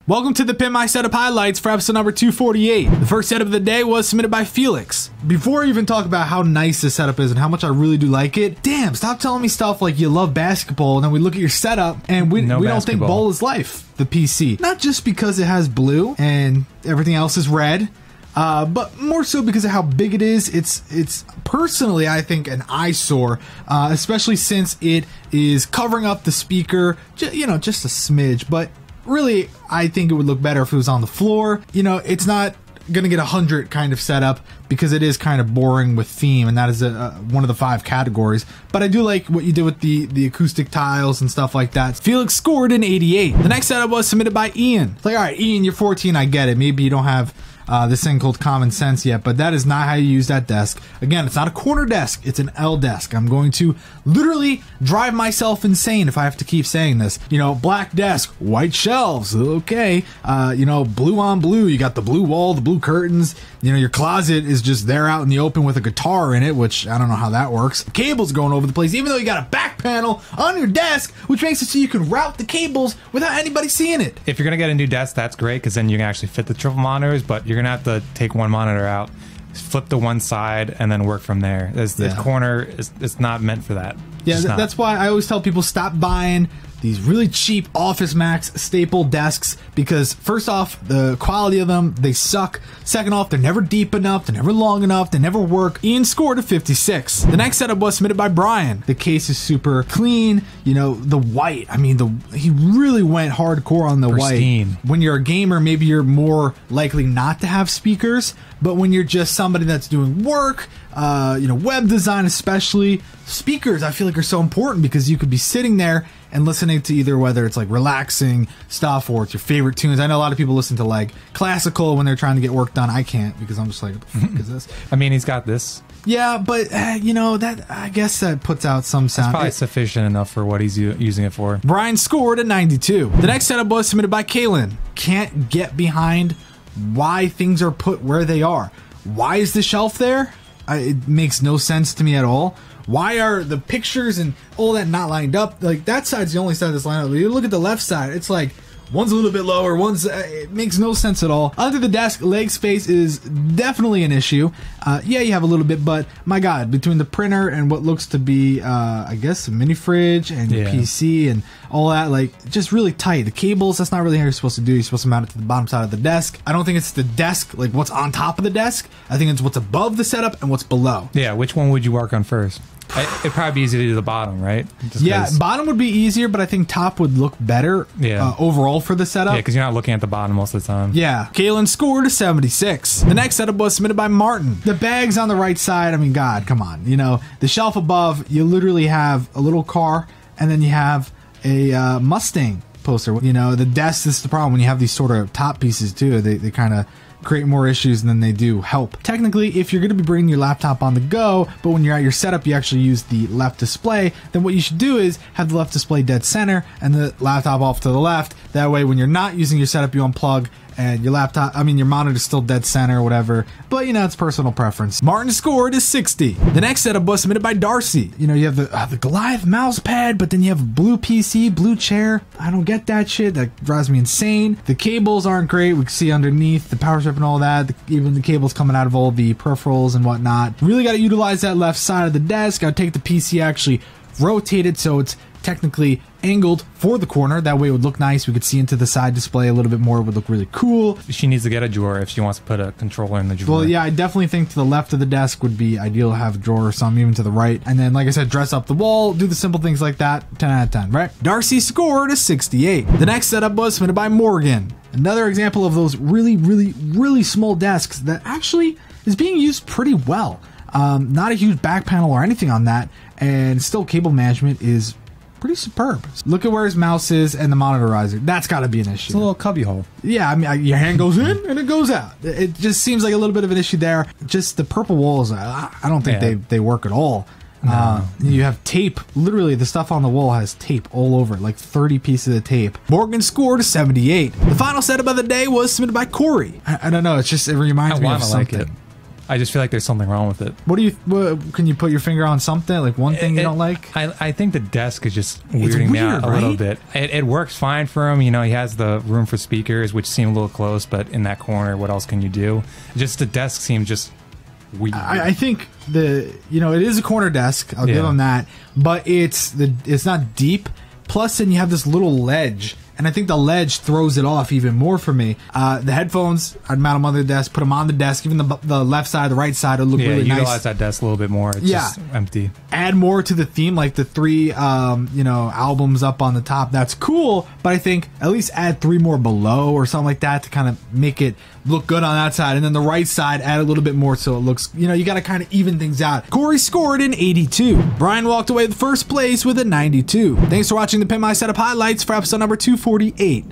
Welcome to the Pimp My Setup highlights for episode number 248. The first setup of the day was submitted by Felix. Before I even talk about how nice this setup is and how much I really do like it, damn, stop telling me stuff like you love basketball and then we look at your setup and we don't think ball is life, the PC. Not just because it has blue and everything else is red, but more so because of how big it is. It's personally, I think, an eyesore, especially since it is covering up the speaker, just a smidge, but really, I think it would look better if it was on the floor. It's not gonna get 100 kind of setup because it is kind of boring with theme, and that is one of the 5 categories. But I do like what you did with the acoustic tiles and stuff like that. Felix scored an 88. The next setup was submitted by Ian. It's like, all right, Ian, you're 14, I get it. Maybe you don't have this thing called common sense yet, but that is not how you use that desk. Again, it's not a corner desk, it's an L desk. I'm going to literally drive myself insane if I have to keep saying this. Black desk, white shelves, okay. Blue on blue, you got the blue wall, the blue curtains. Your closet is just there out in the open with a guitar in it, which I don't know how that works. Cables going over the place, even though you got a back panel on your desk, which makes it so you can route the cables without anybody seeing it. If you're gonna get a new desk, that's great, because then you can actually fit the triple monitors, but you're gonna have to take one monitor out, flip to one side, and then work from there. The corner it's not meant for that. Yeah, that's why I always tell people stop buying these really cheap Office Max staple desks, because first off, the quality of them, they suck. Second off, they're never deep enough, they're never long enough, they never work. Ian scored a 56. The next setup was submitted by Brian. The case is super clean. The white, he really went hardcore on the pristine white. When you're a gamer, maybe you're more likely not to have speakers, but when you're just somebody that's doing work, web design especially, speakers I feel like are so important, because you could be sitting there and listening to either whether it's like relaxing stuff or it's your favorite tunes. I know a lot of people listen to like classical when they're trying to get work done. I can't, because I'm just like, what the fuck is this? He's got this. Yeah, but that, I guess that puts out some sound. It's probably sufficient enough for what he's using it for. Brian scored a 92. The next setup was submitted by Kaelin. Can't get behind why things are put where they are. Why is the shelf there? It makes no sense to me at all. Why are the pictures and all that not lined up? Like, that side's the only side that's lined up. You look at the left side, it's like one's a little bit lower, it makes no sense at all. Under the desk, leg space is definitely an issue. Yeah, you have a little bit, but my God, between the printer and what looks to be, I guess, a mini fridge and your PC and all that, like, just really tight. The cables, that's not really how you're supposed to do. You're supposed to mount it to the bottom side of the desk. I don't think it's the desk, like what's on top of the desk. I think it's what's above the setup and what's below. Yeah, which one would you work on first? It'd probably be easy to do the bottom, right? Yeah, bottom would be easier, but I think top would look better overall for the setup. Yeah, because you're not looking at the bottom most of the time. Yeah. Kaelin scored a 76. The next setup was submitted by Martin. The bags on the right side, God, come on. The shelf above, you literally have a little car, and then you have a Mustang poster. The desk, this is the problem when you have these sort of top pieces too. They kind of create more issues than they do help. Technically, if you're going to be bringing your laptop on the go, but when you're at your setup you actually use the left display, then what you should do is have the left display dead center and the laptop off to the left. That way when you're not using your setup, you unplug and your your monitor's still dead center or whatever, but it's personal preference. Martin scored is 60. The next setup was submitted by Darcy. You have the Goliath mouse pad, but then you have a blue PC, blue chair. I don't get that shit. That drives me insane. The cables aren't great. We can see underneath the power strip and all that. Even the cables coming out of all the peripherals and whatnot. Really got to utilize that left side of the desk. Got to take the PC, actually rotate it so it's technically angled for the corner. That way it would look nice. We could see into the side display a little bit more. It would look really cool. She needs to get a drawer if she wants to put a controller in the drawer. Well, yeah, I definitely think to the left of the desk would be ideal to have a drawer or something, even to the right. And then, like I said, dress up the wall, do the simple things like that. 10 out of 10, right? Darcy scored a 68. The next setup was submitted by Morgan. Another example of those really, really, really small desks that actually is being used pretty well. Not a huge back panel or anything on that, and still cable management is pretty superb. Look at where his mouse is and the monitorizer. That's got to be an issue. It's a little cubby hole. Yeah, your hand goes in and it goes out. It just seems like a little bit of an issue there. Just the purple walls, I don't think they work at all. No. You have tape. Literally, the stuff on the wall has tape all over, like 30 pieces of tape. Morgan scored a 78. The final setup of the day was submitted by Corey. I don't know. It reminds me of something. I just feel like there's something wrong with it. What can you put your finger on something? Like one thing you don't like? I think the desk is just weirding me out a little bit. It works fine for him. You know, he has the room for speakers, which seem a little close, but in that corner, what else can you do? Just the desk seems just weird. I think it is a corner desk. I'll give him that, but it's not deep. Plus, then you have this little ledge, and I think the ledge throws it off even more for me. The headphones, I'd mount them on the desk, put them on the desk. Even the left side, the right side would look really nice. Utilize that desk a little bit more. It's just empty. Add more to the theme, like the 3 albums up on the top. That's cool, but I think at least add 3 more below or something like that to kind of make it look good on that side. And then the right side, add a little bit more so it looks, you got to kind of even things out. Corey scored an 82. Brian walked away with first place with a 92. Thanks for watching the Pimp My Setup highlights for episode number 248.